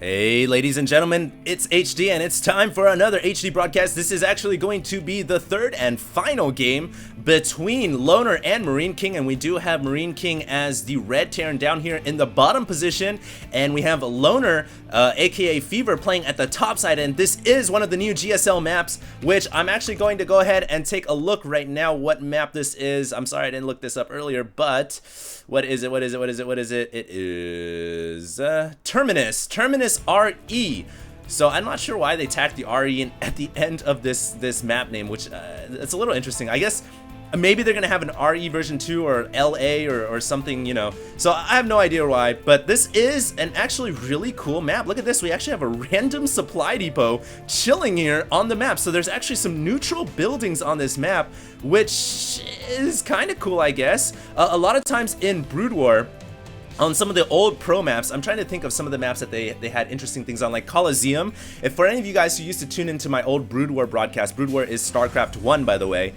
Hey ladies and gentlemen, it's HD and it's time for another HD broadcast. This is actually going to be the third and final game between Loner and Marine King, and we do have Marine King as the red Terran down here in the bottom position, and we have Loner, aka Fever, playing at the top side, and this is one of the new GSL maps, which I'm actually going to go ahead and take a look right now what map this is. I'm sorry I didn't look this up earlier, but what is it? It is Terminus RE. So I'm not sure why they tacked the RE in at the end of this map name, which it's a little interesting. I guess maybe they're gonna have an RE version 2 or LA or something, you know. So I have no idea why, but this is an actually really cool map. Look at this, we actually have a random supply depot chilling here on the map. So there's actually some neutral buildings on this map, which is kind of cool, I guess. A lot of times in Brood War, on some of the old pro maps, I'm trying to think of some of the maps that they had interesting things on, like Coliseum. If for any of you guys who used to tune into my old Brood War broadcast, Brood War is Starcraft 1, by the way,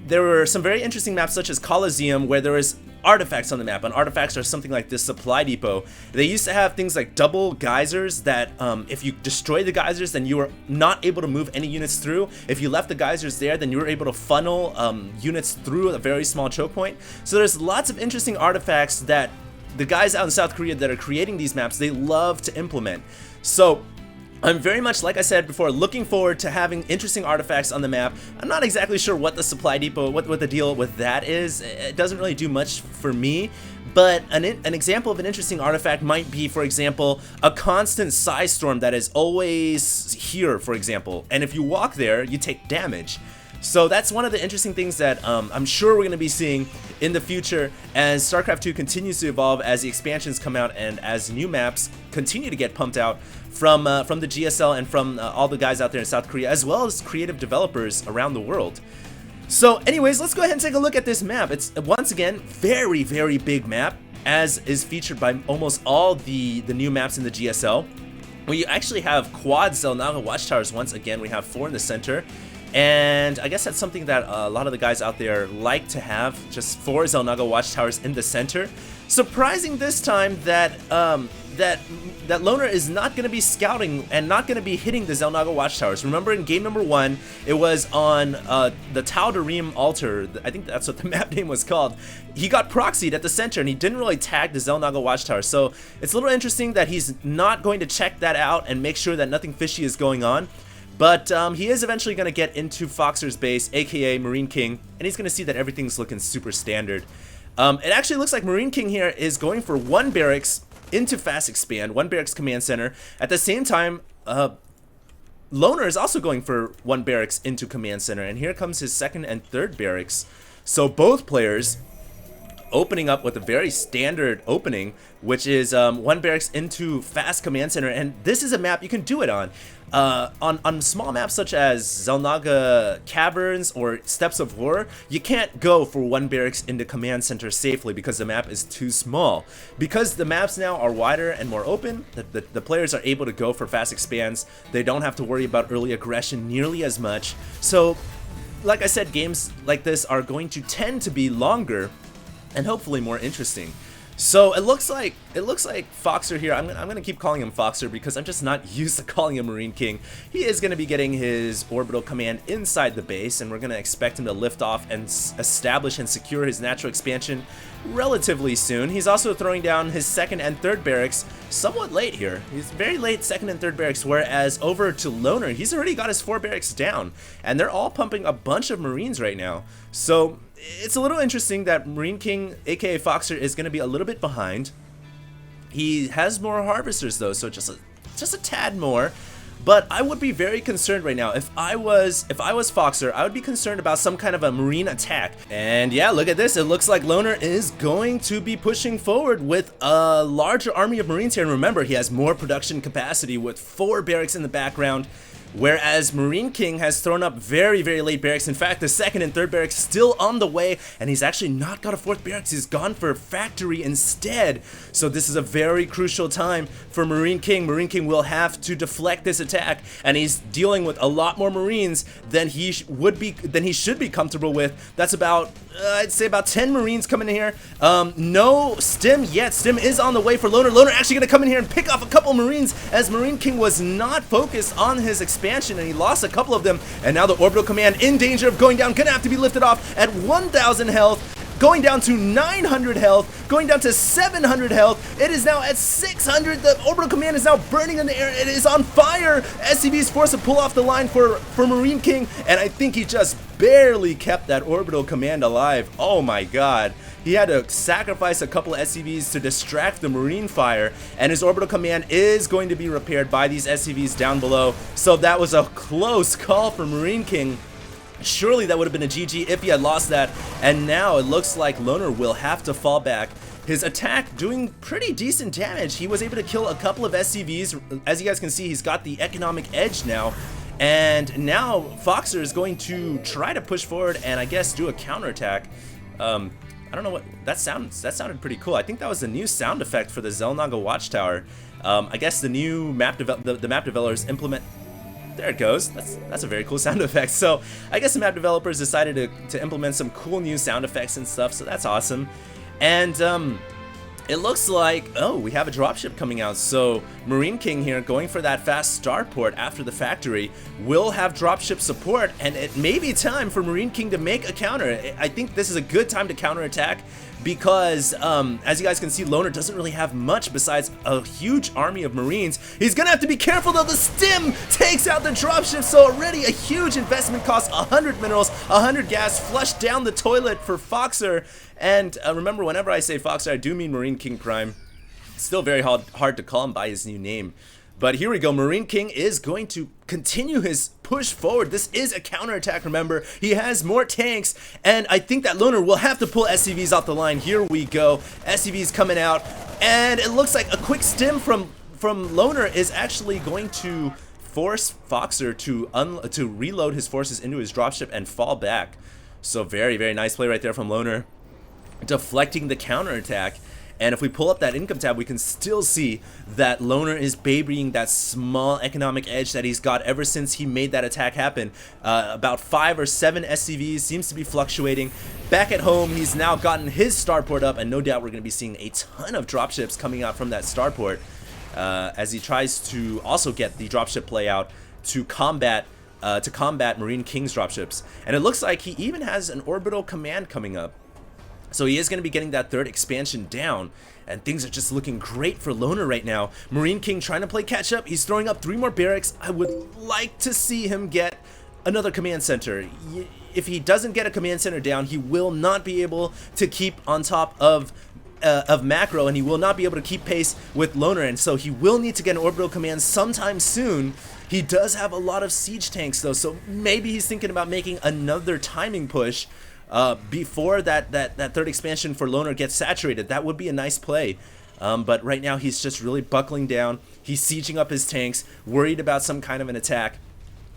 there were some very interesting maps such as Coliseum where there was artifacts on the map, and artifacts are something like this supply depot. They used to have things like double geysers that if you destroy the geysers, then you were not able to move any units through. If you left the geysers there, then you were able to funnel units through a very small choke point. So there's lots of interesting artifacts that the guys out in South Korea that are creating these maps, they love to implement. So I'm very much, like I said before, looking forward to having interesting artifacts on the map. I'm not exactly sure what the supply depot, what the deal with that is. It doesn't really do much for me, but an example of an interesting artifact might be, for example, a constant size storm that is always here, for example, and if you walk there, you take damage. So that's one of the interesting things that I'm sure we're going to be seeing in the future as StarCraft 2 continues to evolve, as the expansions come out, and as new maps continue to get pumped out from the GSL and from all the guys out there in South Korea, as well as creative developers around the world. So anyways, let's go ahead and take a look at this map. It's, once again, very, very big map, as is featured by almost all the new maps in the GSL. We actually have quad Xel'Naga watchtowers once again. We have 4 in the center. And I guess that's something that a lot of the guys out there like to have, just 4 Xel'Naga watchtowers in the center. Surprising this time that that Loner is not going to be scouting and not going to be hitting the Xel'Naga watchtowers. Remember in game number 1, it was on the Tau Darim altar. I think that's what the map name was called. He got proxied at the center and he didn't really tag the Xel'Naga watchtower. So it's a little interesting that he's not going to check that out and make sure that nothing fishy is going on. But he is eventually going to get into Foxer's base, aka Marine King, and he's going to see that everything's looking super standard. It actually looks like Marine King here is going for 1 barracks into Fast Expand, 1 barracks command center. At the same time, Loner is also going for 1 barracks into command center, and here comes his 2nd and 3rd barracks. So both players opening up with a very standard opening, which is 1 barracks into fast command center, and this is a map you can do it on. On small maps such as Xel'Naga Caverns or Steppes of War, you can't go for 1 barracks into command center safely because the map is too small. Because the maps now are wider and more open, the players are able to go for fast expands. They don't have to worry about early aggression nearly as much. So, like I said, games like this are going to tend to be longer and hopefully more interesting. So it looks like Foxer here. I'm gonna keep calling him Foxer because I'm just not used to calling him Marine King. He is gonna be getting his orbital command inside the base, and we're gonna expect him to lift off and establish and secure his natural expansion relatively soon. He's also throwing down his 2nd and 3rd barracks somewhat late here. He's very late 2nd and 3rd barracks, whereas over to Loner, he's already got his 4 barracks down, and they're all pumping a bunch of Marines right now. So it's a little interesting that Marine King, aka Foxer, is going to be a little bit behind. He has more harvesters though, so just a tad more. But I would be very concerned right now. If I was Foxer, I would be concerned about some kind of a marine attack. And yeah, look at this. It looks like Loner is going to be pushing forward with a larger army of Marines here. And remember, he has more production capacity with 4 barracks in the background. whereas Marine King has thrown up very, very late barracks. In fact, the second and third barracks still on the way, and he's actually not got a fourth barracks. He's gone for factory instead. So this is a very crucial time for Marine King. Marine King will have to deflect this attack, and he's dealing with a lot more Marines than he should be comfortable with. That's about I'd say about 10 Marines coming in here. No stim yet. Stim is on the way for Loner. Loner actually going to come in here and pick off a couple Marines, as Marine King was not focused on his expansion and he lost a couple of them. And now the Orbital Command in danger of going down. Gonna have to be lifted off at 1,000 health. Going down to 900 health, going down to 700 health. It is now at 600. The Orbital Command is now burning in the air. It is on fire. SCV is forced to pull off the line for Marine King, and I think he just barely kept that Orbital Command alive. Oh my god. He had to sacrifice a couple of SCVs to distract the Marine fire, and his Orbital Command is going to be repaired by these SCVs down below. So that was a close call for Marine King. Surely that would have been a GG if he had lost that, and now it looks like Loner will have to fall back. His attack doing pretty decent damage. He was able to kill a couple of SCVs. As you guys can see, he's got the economic edge now, and now Foxer is going to try to push forward and I guess do a counterattack. I don't know what that sounded pretty cool. I think that was the new sound effect for the Xel'Naga Watchtower. I guess the new map developers implement. There it goes. That's a very cool sound effect. So I guess the map developers decided to implement some cool new sound effects and stuff, so that's awesome. And it looks like, oh, we have a dropship coming out. So Marine King here going for that fast starport after the factory will have dropship support, and it may be time for Marine King to make a counter. I think this is a good time to counterattack because as you guys can see, Loner doesn't really have much besides a huge army of Marines. He's gonna have to be careful though. The stim takes out the dropship, so already a huge investment cost, 100 minerals, 100 gas, flushed down the toilet for Foxer. And remember, whenever I say Foxer, I do mean MarineKingPrime. Still very hard to call him by his new name. But here we go. Marine King is going to continue his push forward. This is a counterattack, remember. He has more tanks, and I think that Loner will have to pull SCVs off the line. Here we go. SCVs coming out, and it looks like a quick stim from Loner is actually going to force Foxer to reload his forces into his dropship and fall back. So very, very nice play right there from Loner, deflecting the counterattack. And if we pull up that income tab, we can still see that Loner is babying that small economic edge that he's got ever since he made that attack happen. About 5 or 7 SCVs, seems to be fluctuating. Back at home, he's now gotten his starport up, and no doubt we're going to be seeing a ton of dropships coming out from that starport as he tries to also get the dropship play out to combat Marine King's dropships. And it looks like he even has an orbital command coming up. So he is going to be getting that third expansion down, and things are just looking great for Loner right now. Marine King trying to play catch up. He's throwing up 3 more barracks. I would like to see him get another command center. If he doesn't get a command center down, he will not be able to keep on top of macro, and he will not be able to keep pace with Loner, and so he will need to get an orbital command sometime soon. He does have a lot of siege tanks though, so maybe he's thinking about making another timing push before that third expansion for Loner gets saturated. That would be a nice play. But right now he's just really buckling down. He's sieging up his tanks, worried about some kind of an attack,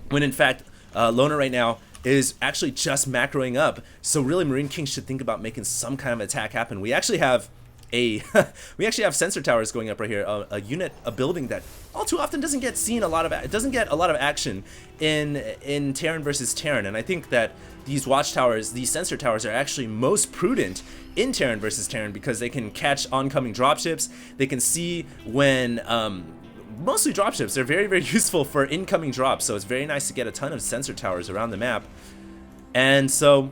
when in fact Loner right now is actually just macroing up. So really Marine King should think about making some kind of attack happen. We actually have sensor towers going up right here, a building that all too often doesn't get a lot of action in Terran versus Terran, and I think that these watchtowers, these sensor towers, are actually most prudent in Terran versus Terran because they can catch oncoming dropships. They can see when mostly dropships. They're very, very useful for incoming drops, so it's very nice to get a ton of sensor towers around the map. And so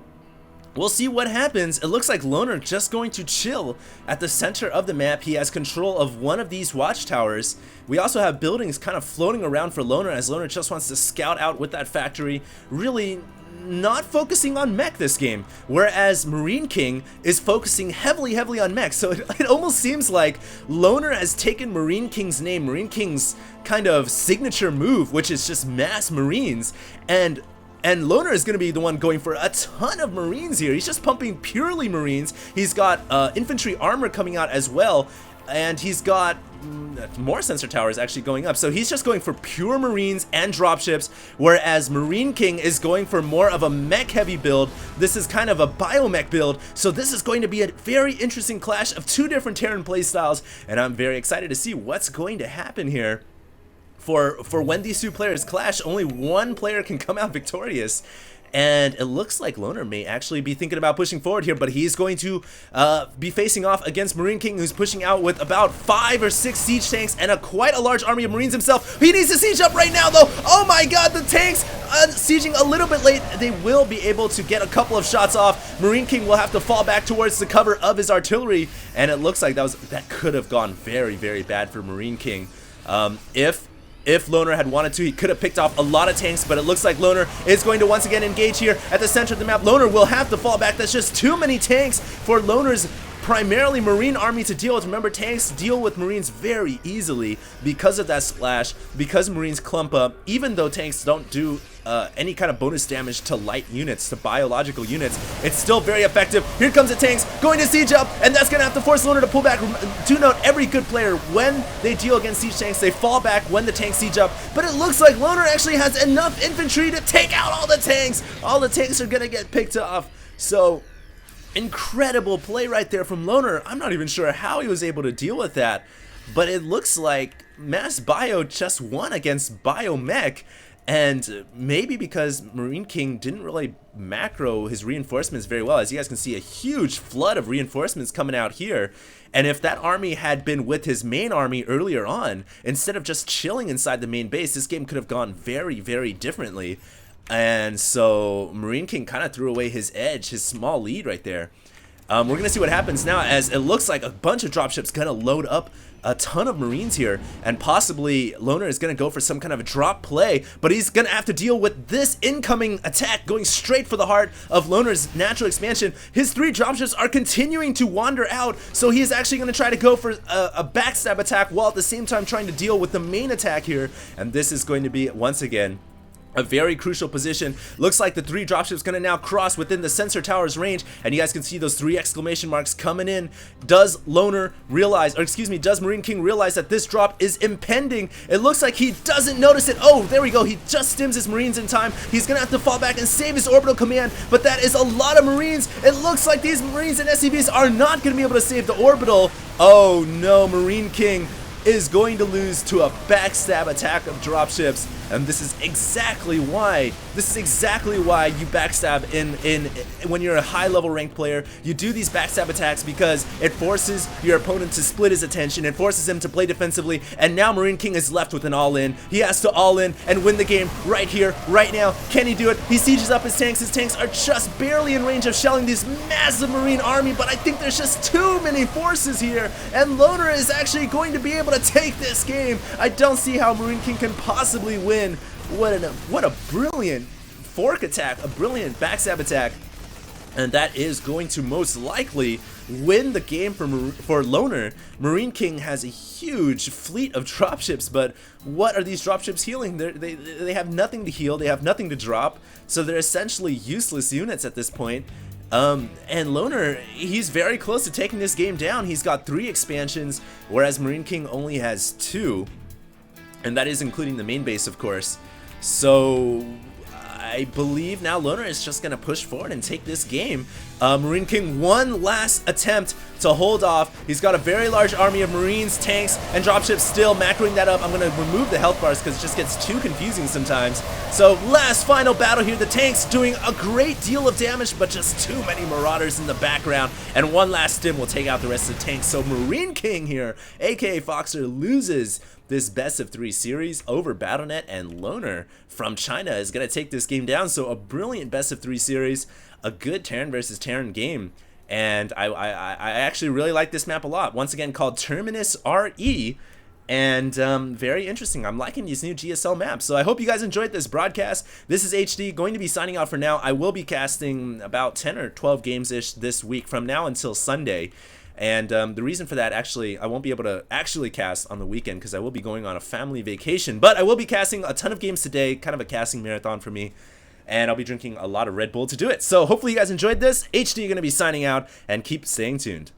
we'll see what happens. It looks like Loner just going to chill at the center of the map. He has control of one of these watchtowers. We also have buildings kind of floating around for Loner, as Loner just wants to scout out with that factory, really not focusing on mech this game, whereas Marine King is focusing heavily on mech. So it almost seems like Loner has taken Marine King's name, Marine King's kind of signature move, which is just mass Marines, and Loner is going to be the one going for a ton of Marines here. He's just pumping purely Marines. He's got infantry armor coming out as well, and he's got more sensor towers actually going up. So he's just going for pure Marines and dropships, whereas Marine King is going for more of a mech heavy build. This is kind of a biomech build, so this is going to be a very interesting clash of two different Terran playstyles, and I'm very excited to see what's going to happen here. For when these two players clash, only one player can come out victorious. And it looks like Loner may actually be thinking about pushing forward here, but he's going to be facing off against Marine King, who's pushing out with about 5 or 6 siege tanks and quite a large army of Marines himself. He needs to siege up right now, though. Oh my god, the tanks sieging a little bit late. They will be able to get a couple of shots off. Marine King will have to fall back towards the cover of his artillery, and it looks like that could have gone very, very bad for Marine King. If Loner had wanted to, he could have picked off a lot of tanks, but it looks like Loner is going to once again engage here at the center of the map. Loner will have to fall back. That's just too many tanks for Loner's primarily Marine army to deal with. Remember, tanks deal with Marines very easily because of that splash, because Marines clump up. Even though tanks don't do any kind of bonus damage to light units, to biological units, it's still very effective. Here comes the tanks going to siege up, and that's gonna have to force Loner to pull back. Do note, every good player, when they deal against siege tanks, they fall back when the tanks siege up, but it looks like Loner actually has enough infantry to take out all the tanks. All the tanks are gonna get picked off. So incredible play right there from Loner. I'm not even sure how he was able to deal with that, but it looks like Mass Bio just won against Biomech, and maybe because Marine King didn't really macro his reinforcements very well. As you guys can see, a huge flood of reinforcements coming out here, and if that army had been with his main army earlier on, instead of just chilling inside the main base, this game could have gone very, very differently. And so Marine King kind of threw away his edge, his small lead right there. We're going to see what happens now, as it looks like a bunch of dropships going to load up a ton of Marines here, and possibly Loner is going to go for some kind of a drop play, but he's going to have to deal with this incoming attack going straight for the heart of Loner's natural expansion. His 3 dropships are continuing to wander out, so he is actually going to try to go for a backstab attack while at the same time trying to deal with the main attack here, and this is going to be, once again, a very crucial position. Looks like the 3 dropships gonna now cross within the sensor tower's range, and you guys can see those 3 exclamation marks coming in. Does Loner realize, or excuse me, does Marine King realize that this drop is impending? It looks like he doesn't notice it. Oh, there we go. He just stims his Marines in time. He's gonna have to fall back and save his orbital command, but that is a lot of Marines. It looks like these Marines and SCVs are not gonna be able to save the orbital. Oh no, Marine King is going to lose to a backstab attack of dropships, and this is exactly why you backstab in when you're a high level ranked player. You do these backstab attacks because it forces your opponent to split his attention, it forces him to play defensively, and now Marine King is left with an all-in. He has to all-in and win the game right here, right now. Can he do it? He sieges up his tanks. His tanks are just barely in range of shelling this massive Marine army, but I think there's just too many forces here, and Loner is actually going to be able to take this game. I don't see how Marine King can possibly win. What a brilliant fork attack, a brilliant backstab attack, and that is going to most likely win the game for Loner. Marine King has a huge fleet of dropships, but what are these dropships healing? They have nothing to heal, they have nothing to drop, so they're essentially useless units at this point. And Loner, he's very close to taking this game down. He's got 3 expansions, whereas Marine King only has 2, and that is including the main base, of course. So I believe now Loner is just going to push forward and take this game. Marine King, one last attempt to hold off. He's got a very large army of Marines, tanks, and dropships still macroing that up. I'm going to remove the health bars because it just gets too confusing sometimes. So last final battle here. The tanks doing a great deal of damage, but just too many marauders in the background. And one last stim will take out the rest of the tanks. So Marine King here, aka Foxer, loses this best of 3 series over Battle.net, and Loner from China is going to take this game down. So a brilliant best of 3 series, a good Terran versus Terran game, and I actually really like this map a lot. Once again, called Terminus RE, and very interesting. I'm liking these new GSL maps. So I hope you guys enjoyed this broadcast. This is HD, going to be signing out for now. I will be casting about 10 or 12 games-ish this week from now until Sunday. And the reason for that, actually, I won't be able to actually cast on the weekend because I will be going on a family vacation. But I will be casting a ton of games today, kind of a casting marathon for me. And I'll be drinking a lot of Red Bull to do it. So hopefully you guys enjoyed this. HD going to be signing out, and keep staying tuned.